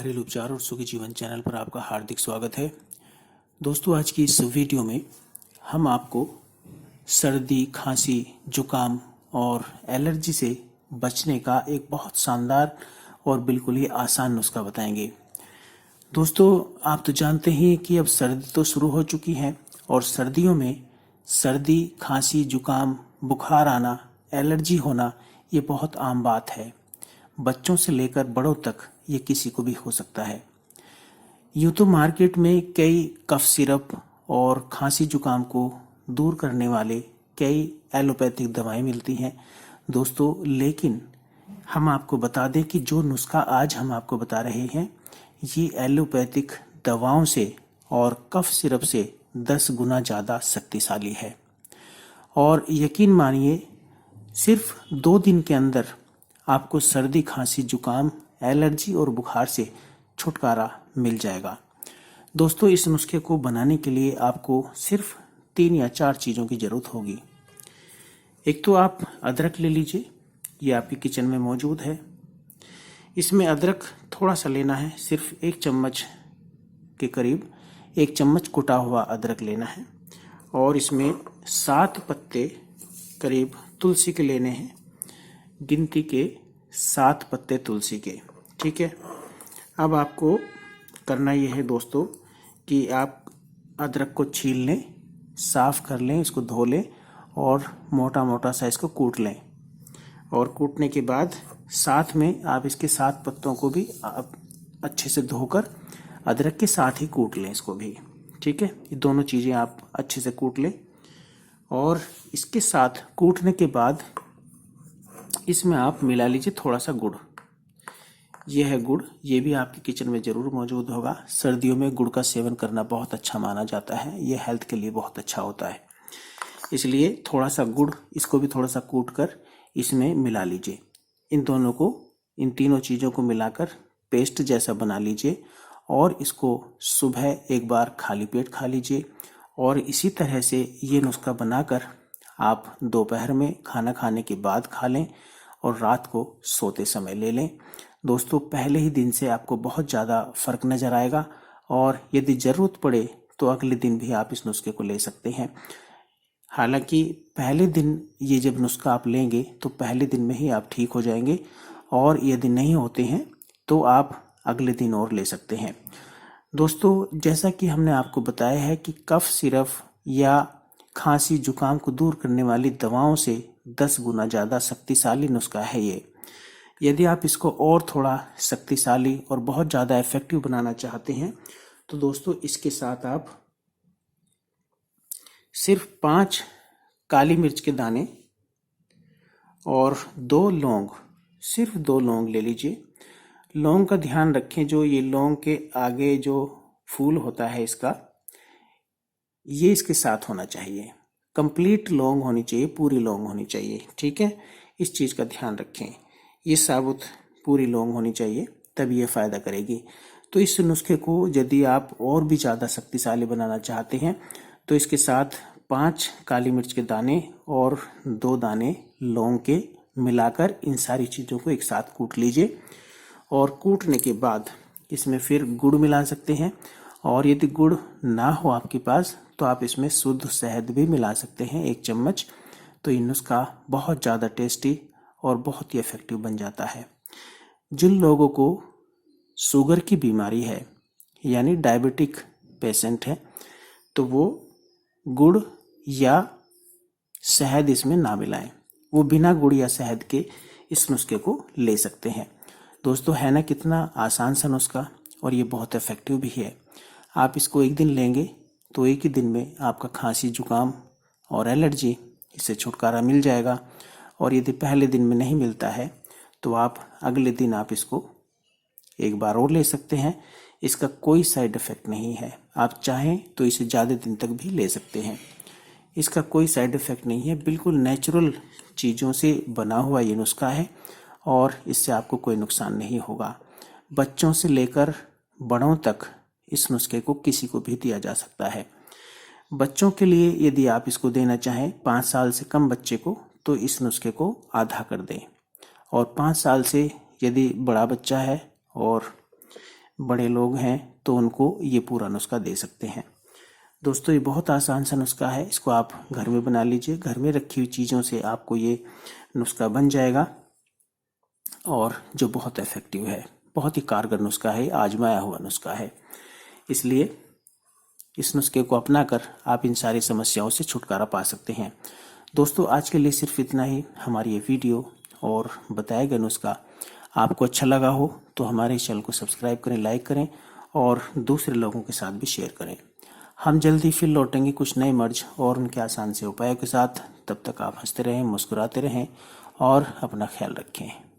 घरेलू उपचार और सुखी जीवन चैनल पर आपका हार्दिक स्वागत है। दोस्तों, आज की इस वीडियो में हम आपको सर्दी, खांसी, जुकाम और एलर्जी से बचने का एक बहुत शानदार और बिल्कुल ही आसान नुस्खा बताएंगे। दोस्तों, आप तो जानते ही कि अब सर्दी तो शुरू हो चुकी है और सर्दियों में सर्दी, खांसी, जुकाम, बुखार आना, एलर्जी होना ये बहुत आम बात है। बच्चों से लेकर बड़ों तक ये किसी को भी हो सकता है। यूँ तो मार्केट में कई कफ सिरप और खांसी जुकाम को दूर करने वाले कई एलोपैथिक दवाएं मिलती हैं दोस्तों, लेकिन हम आपको बता दें कि जो नुस्खा आज हम आपको बता रहे हैं ये एलोपैथिक दवाओं से और कफ सिरप से 10 गुना ज़्यादा शक्तिशाली है। और यकीन मानिए, सिर्फ 2 दिन के अंदर आपको सर्दी, खांसी, जुकाम, एलर्जी और बुखार से छुटकारा मिल जाएगा। दोस्तों, इस नुस्खे को बनाने के लिए आपको सिर्फ 3 या 4 चीज़ों की ज़रूरत होगी। एक तो आप अदरक ले लीजिए, ये आपकी किचन में मौजूद है। इसमें अदरक थोड़ा सा लेना है, सिर्फ 1 चम्मच के करीब, 1 चम्मच कुटा हुआ अदरक लेना है। और इसमें 7 पत्ते करीब तुलसी के लेने हैं, गिनती के 7 पत्ते तुलसी के। ठीक है। अब आपको करना यह है दोस्तों कि आप अदरक को छील लें, साफ कर लें, इसको धो लें और मोटा मोटा सा इसको कूट लें। और कूटने के बाद साथ में आप इसके 7 पत्तों को भी आप अच्छे से धोकर अदरक के साथ ही कूट लें इसको भी। ठीक है, ये दोनों चीज़ें आप अच्छे से कूट लें। और इसके साथ कूटने के बाद इसमें आप मिला लीजिए थोड़ा सा गुड़। यह है गुड़, ये भी आपके किचन में ज़रूर मौजूद होगा। सर्दियों में गुड़ का सेवन करना बहुत अच्छा माना जाता है, ये हेल्थ के लिए बहुत अच्छा होता है। इसलिए थोड़ा सा गुड़, इसको भी थोड़ा सा कूट कर इसमें मिला लीजिए। इन दोनों को, इन तीनों चीज़ों को मिलाकर पेस्ट जैसा बना लीजिए और इसको सुबह एक बार खाली पेट खा लीजिए। और इसी तरह से ये नुस्खा बनाकर आप दोपहर में खाना खाने के बाद खा लें और रात को सोते समय ले लें। दोस्तों, पहले ही दिन से आपको बहुत ज़्यादा फ़र्क नज़र आएगा और यदि ज़रूरत पड़े तो अगले दिन भी आप इस नुस्खे को ले सकते हैं। हालांकि पहले दिन ये जब नुस्खा आप लेंगे तो पहले दिन में ही आप ठीक हो जाएंगे, और यदि नहीं होते हैं तो आप अगले दिन और ले सकते हैं। दोस्तों, जैसा कि हमने आपको बताया है कि कफ सिरप या खांसी जुकाम को दूर करने वाली दवाओं से 10 गुना ज़्यादा शक्तिशाली नुस्खा है ये। यदि आप इसको और थोड़ा शक्तिशाली और बहुत ज़्यादा इफेक्टिव बनाना चाहते हैं तो दोस्तों इसके साथ आप सिर्फ 5 काली मिर्च के दाने और 2 लौंग, सिर्फ 2 लौंग ले लीजिए। लौंग का ध्यान रखें, जो ये लौंग के आगे जो फूल होता है इसका, ये इसके साथ होना चाहिए। कंप्लीट लौंग होनी चाहिए, पूरी लौंग होनी चाहिए। ठीक है, इस चीज़ का ध्यान रखें। ये साबुत पूरी लौंग होनी चाहिए, तब ये फ़ायदा करेगी। तो इस नुस्खे को यदि आप और भी ज़्यादा शक्तिशाली बनाना चाहते हैं तो इसके साथ 5 काली मिर्च के दाने और 2 दाने लौंग के मिलाकर इन सारी चीज़ों को एक साथ कूट लीजिए। और कूटने के बाद इसमें फिर गुड़ मिला सकते हैं, और यदि गुड़ ना हो आपके पास तो आप इसमें शुद्ध शहद भी मिला सकते हैं 1 चम्मच। तो ये नुस्खा बहुत ज़्यादा टेस्टी और बहुत ही इफेक्टिव बन जाता है। जिन लोगों को शुगर की बीमारी है, यानी डायबिटिक पेशेंट है, तो वो गुड़ या शहद इसमें ना मिलाएं, वो बिना गुड़ या शहद के इस नुस्खे को ले सकते हैं। दोस्तों, है ना कितना आसान सा नुस्खा, और ये बहुत इफेक्टिव भी है। आप इसको एक दिन लेंगे तो एक ही दिन में आपका खांसी, जुकाम और एलर्जी इससे छुटकारा मिल जाएगा। और यदि पहले दिन में नहीं मिलता है तो आप अगले दिन आप इसको एक बार और ले सकते हैं। इसका कोई साइड इफ़ेक्ट नहीं है, आप चाहें तो इसे ज़्यादा दिन तक भी ले सकते हैं। इसका कोई साइड इफ़ेक्ट नहीं है, बिल्कुल नेचुरल चीज़ों से बना हुआ ये नुस्खा है और इससे आपको कोई नुकसान नहीं होगा। बच्चों से लेकर बड़ों तक इस नुस्खे को किसी को भी दिया जा सकता है। बच्चों के लिए यदि आप इसको देना चाहें 5 साल से कम बच्चे को, तो इस नुस्खे को आधा कर दें। और 5 साल से यदि बड़ा बच्चा है और बड़े लोग हैं तो उनको ये पूरा नुस्खा दे सकते हैं। दोस्तों, ये बहुत आसान सा नुस्खा है, इसको आप घर में बना लीजिए। घर में रखी हुई चीज़ों से आपको ये नुस्खा बन जाएगा और जो बहुत इफ़ेक्टिव है, बहुत ही कारगर नुस्खा है, आजमाया हुआ नुस्खा है। इसलिए इस नुस्खे को अपनाकर आप इन सारी समस्याओं से छुटकारा पा सकते हैं। दोस्तों, आज के लिए सिर्फ इतना ही। हमारी ये वीडियो और बताया गया नुस्खा आपको अच्छा लगा हो तो हमारे चैनल को सब्सक्राइब करें, लाइक करें और दूसरे लोगों के साथ भी शेयर करें। हम जल्दी फिर लौटेंगे कुछ नए मर्ज और उनके आसान से उपायों के साथ। तब तक आप हंसते रहें, मुस्कुराते रहें और अपना ख्याल रखें।